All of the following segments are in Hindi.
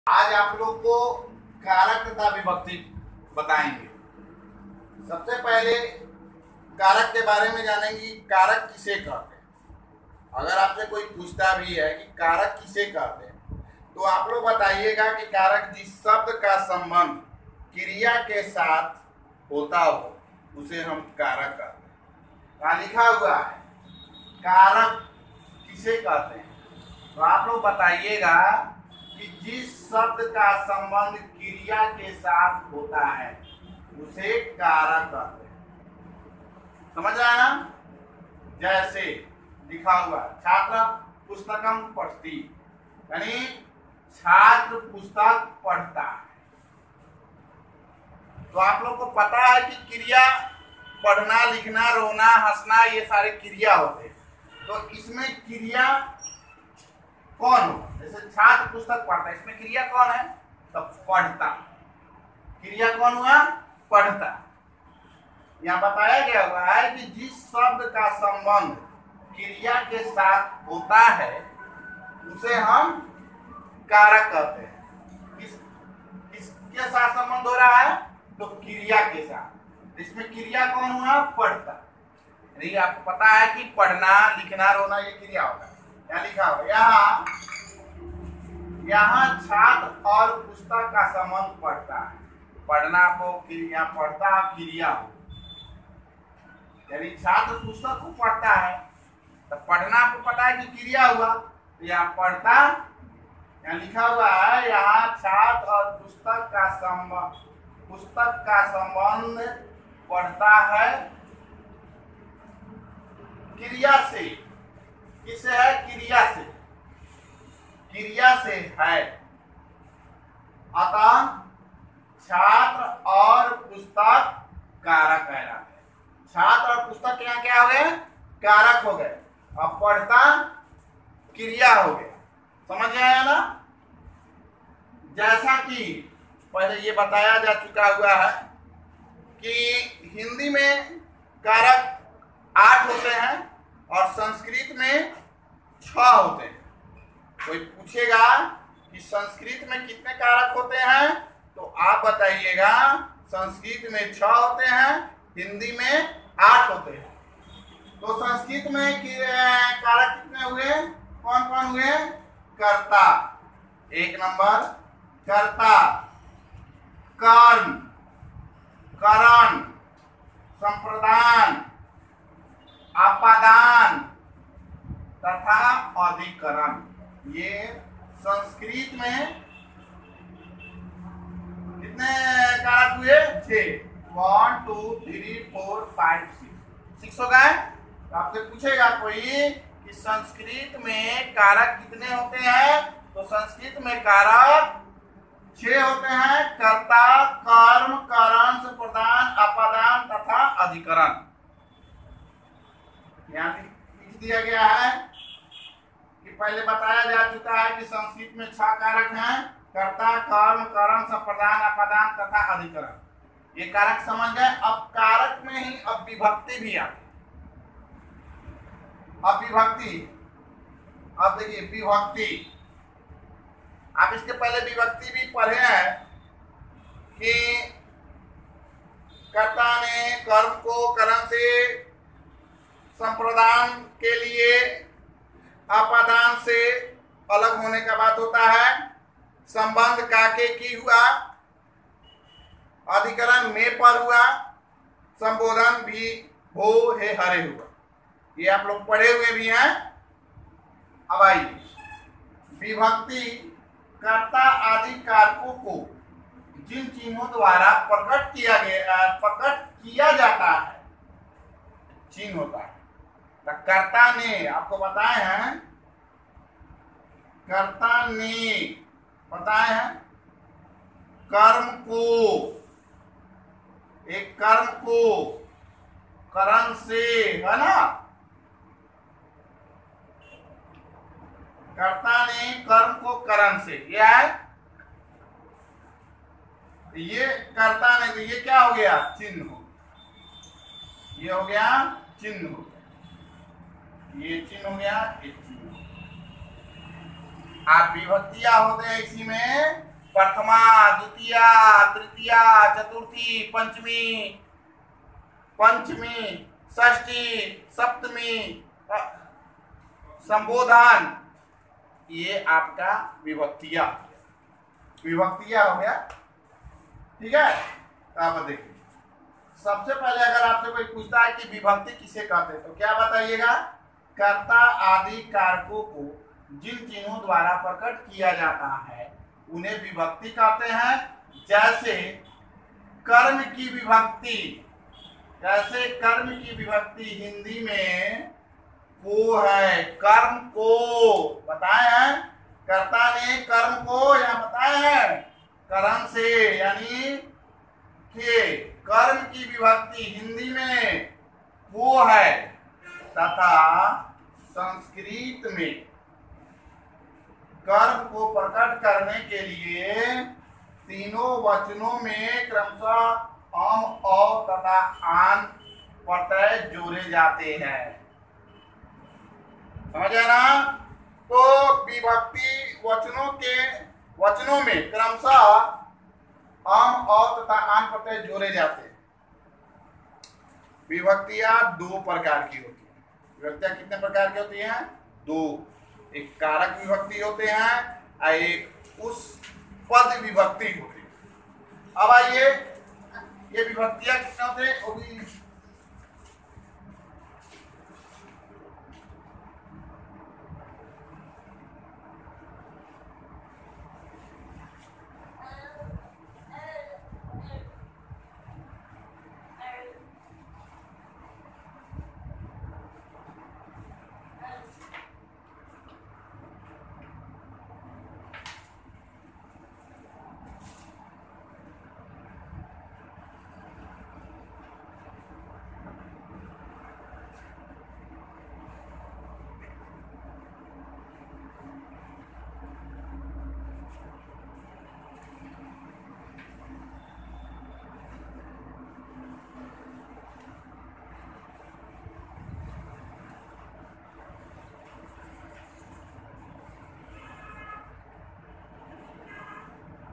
आज आप लोग को कारक तथा विभक्ति बताएंगे। सबसे पहले कारक के बारे में जानेंगे। कारक किसे कहते हैं। अगर आपसे कोई पूछता भी है कि कारक किसे कहते हैं तो आप लोग बताइएगा कि कारक जिस शब्द का संबंध क्रिया के साथ होता हो उसे हम कारक कहते हैं। कहाँ लिखा हुआ है कारक किसे कहते हैं, तो आप लोग बताइएगा कि जिस शब्द का संबंध क्रिया के साथ होता है उसे कारक कहते हैं। समझ रहे हैं ना। जैसे लिखा हुआ छात्र पुस्तकम पठती, यानी छात्र पुस्तक पढ़ता है। तो आप लोग को पता है कि क्रिया पढ़ना, लिखना, रोना, हंसना ये सारे क्रिया होते हैं। तो इसमें क्रिया कौन हो, जैसे छात्र पुस्तक पढ़ता है, इसमें क्रिया कौन है, तब पढ़ता। क्रिया कौन हुआ, पढ़ता। यहाँ बताया गया हुआ है कि जिस शब्द का संबंध क्रिया के साथ होता है उसे हम कारक कहते हैं। किसके साथ संबंध हो रहा है, तो क्रिया के साथ। इसमें क्रिया कौन हुआ, पढ़ता। यदि आपको पता है कि पढ़ना, लिखना, रोना ये क्रिया होगा। यहाँ लिखा हुआ यहाँ छात्र और पुस्तक का संबंध पढ़ता है। पढ़ना को क्रिया, पढ़ता क्रिया हो, यानी छात्र पुस्तक को पढ़ता है तो पढ़ना आपको पता है कि क्रिया हुआ। तो यहाँ पढ़ता, यहाँ लिखा हुआ है यहाँ छात्र और पुस्तक का संबंध पढ़ता है क्रिया से। किससे है, क्रिया से। क्रिया से है, अतः छात्र और पुस्तक कारक कहलाते हैं। छात्र और पुस्तक के यहाँ क्या हो गए, कारक हो गए। अब पढ़ता क्रिया हो गया। समझ आया ना। जैसा कि पहले ये बताया जा चुका हुआ है कि हिंदी में कारक 8 होते हैं और संस्कृत में 6 होते हैं। कोई पूछेगा कि संस्कृत में कितने कारक होते हैं तो आप बताइएगा संस्कृत में 6 होते हैं, हिंदी में 8 होते हैं। तो संस्कृत में कारक कितने हुए, कौन कौन हुए, कर्ता 1 नंबर, कर्ता, कर्म, करण, संप्रदान, आपादान तथा अधिकरण। ये संस्कृत में कितने कारक हुए, 6। 1 2 3 4 5 6 हो गए। तो आपसे पूछेगा कोई कि संस्कृत में कारक कितने होते हैं, तो संस्कृत में कारक 6 होते हैं। कर्ता, कर्म, करण, संप्रदान, आपादान तथा अधिकरण। यहाँ लिख दिया गया है कि पहले बताया जा चुका है कि संस्कृत में 6 कारक हैं, कर्ता, कर्म, करण, संप्रदान, आपादान तथा अधिकरण। ये कारक समझ गए। अब कारक में ही अब विभक्ति भी आती है। अब विभक्ति, अब देखिए विभक्ति, आप इसके पहले विभक्ति भी पढ़े हैं कि कर्ता ने कर्म को करण से, संप्रदान के लिए आपादान से अलग होने का बात होता है, संबंध काके की हुआ, अधिकरण में पर हुआ, संबोधन भी हो हे हरे हुआ। ये आप लोग पढ़े हुए भी हैं। अब आइए विभक्ति कर्ता आदि कारकों को जिन चिन्हों द्वारा प्रकट किया जाता है, चिन्ह होता है। तो कर्ता ने आपको बताए हैं, कर्ता ने बताए हैं कर्म को, एक कर्म को करण से, है ना। कर्ता ने कर्म को करण से, यह है, ये कर्ता ने, तो ये क्या हो गया, चिन्ह हो, ये हो गया चिन्ह हो गया, ये चिन्ह हो गया, ये चिन्ह। आप विभक्तियां होते हैं इसी में प्रथमा, द्वितीया, तृतीया, चतुर्थी, पंचमी, षष्ठी, सप्तमी, संबोधन, ये आपका विभक्तियां हो गया। ठीक है, तो आप देखिए सबसे पहले अगर आपसे कोई पूछता है कि विभक्ति किसे कहते हैं तो क्या बताइएगा? कर्ता आदि कारकों को जिन चिन्हों द्वारा प्रकट किया जाता है उन्हें विभक्ति कहते हैं। जैसे कर्म की विभक्ति हिंदी में को है, कर्म को बताए हैं, कर्ता ने कर्म को या बताए हैं कर्म से, यानी के कर्म की विभक्ति हिंदी में वो है। तथा संस्कृत में कर्म को प्रकट करने के लिए तीनों वचनों में क्रमशः अम, औ तथा आन प्रत्यय जोड़े जाते हैं। समझ आया ना? तो विभक्ति वचनों में क्रमशः अम, औ तथा आन प्रत्यय जोड़े जाते हैं। विभक्तियां दो प्रकार की होती है। विभक्तियां कितने प्रकार की होती हैं? दो। एक कारक विभक्ति होते हैं और एक उस पद विभक्ति होती है। अब आइए ये विभक्तियां कितने होते हैं वो भी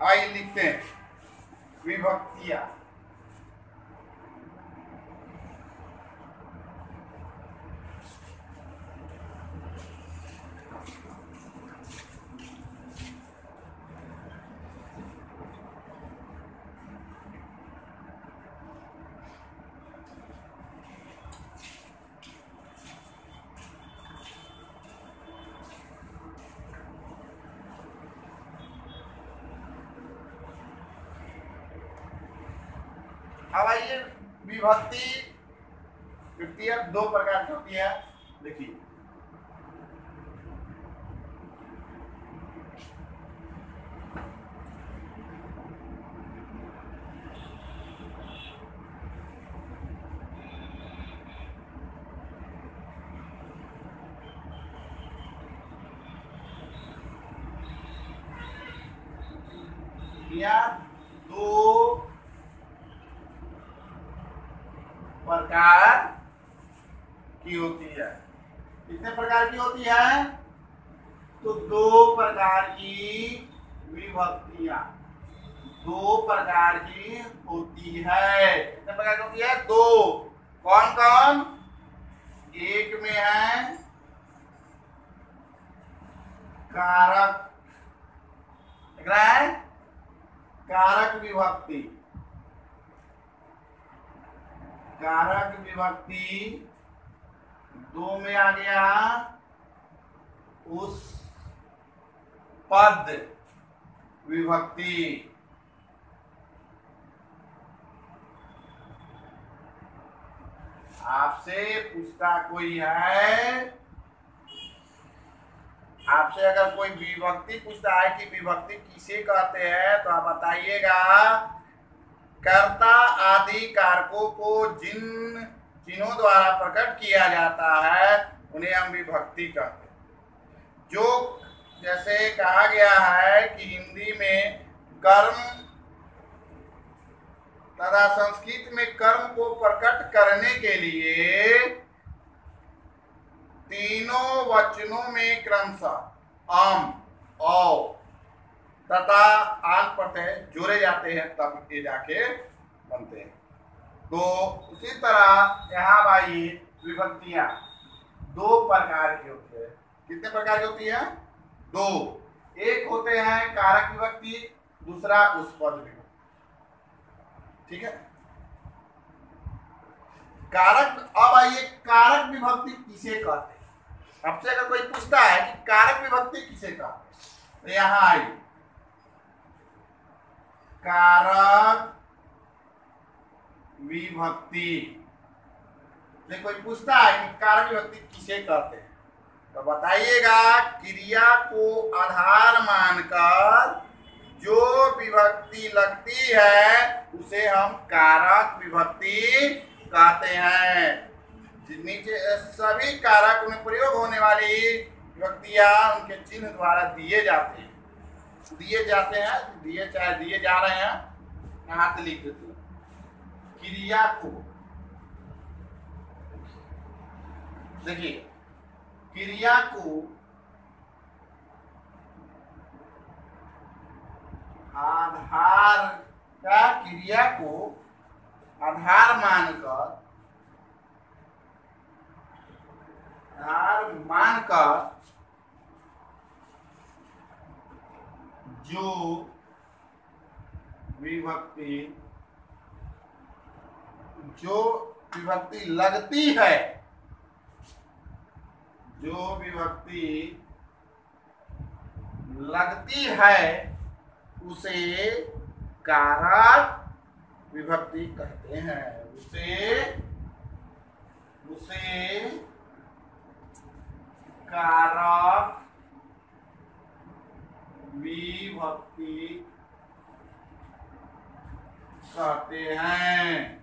आइए लिखते हैं विभक्तियां। अब आइए विभक्तियां दो प्रकार की होती है। देखिए या दो प्रकार की होती है। कितने प्रकार की होती है? तो दो प्रकार की विभक्तियां दो प्रकार की होती है। कितने प्रकार की होती है? दो। कौन कौन? एक में है कारक, देख रहा है, कारक विभक्ति। कारक विभक्ति दो में आ गया उस पद विभक्ति। आपसे पूछता कोई है, आपसे अगर कोई विभक्ति पूछता है कि विभक्ति किसे कहते हैं तो आप बताइएगा कर्ता आदि कारकों को जिन चिन्हों द्वारा प्रकट किया जाता है उन्हें हम विभक्ति कहते हैं। जो जैसे कहा गया है कि हिंदी में कर्म तथा संस्कृत में कर्म को प्रकट करने के लिए तीनों वचनों में क्रमशः अम, औ तथा आग प्रत्यय जोड़े जाते हैं तब ये जाके बनते हैं। तो उसी तरह यहाँ भाई विभक्तियां दो प्रकार की होती है। कितने प्रकार की होती है? दो। एक होते हैं कारक विभक्ति, दूसरा उसपद विभक्ति। ठीक है। कारक, अब आइए कारक विभक्ति किसे कहते हैं? आपसे अगर कोई पूछता है कि कारक विभक्ति किसे कहते हैं, तो यहां आइए, कारक विभक्ति से कोई पूछता है कि कारक विभक्ति किसे कहते हैं, तो बताइएगा क्रिया को आधार मानकर जो विभक्ति लगती है उसे हम कारक विभक्ति कहते हैं। नीचे सभी कारक में प्रयोग होने वाली विभक्तियां उनके चिन्ह द्वारा दिए जाते हैं, दिए चाहे दिए जा रहे हैं, यहाँ से लिख देते हैं। क्रिया को, देखिए क्रिया को आधार का, क्रिया को आधार मानकर जो विभक्ति लगती है, जो विभक्ति लगती है उसे कारक विभक्ति कहते हैं। उसे कारक विभक्ति कहते हैं।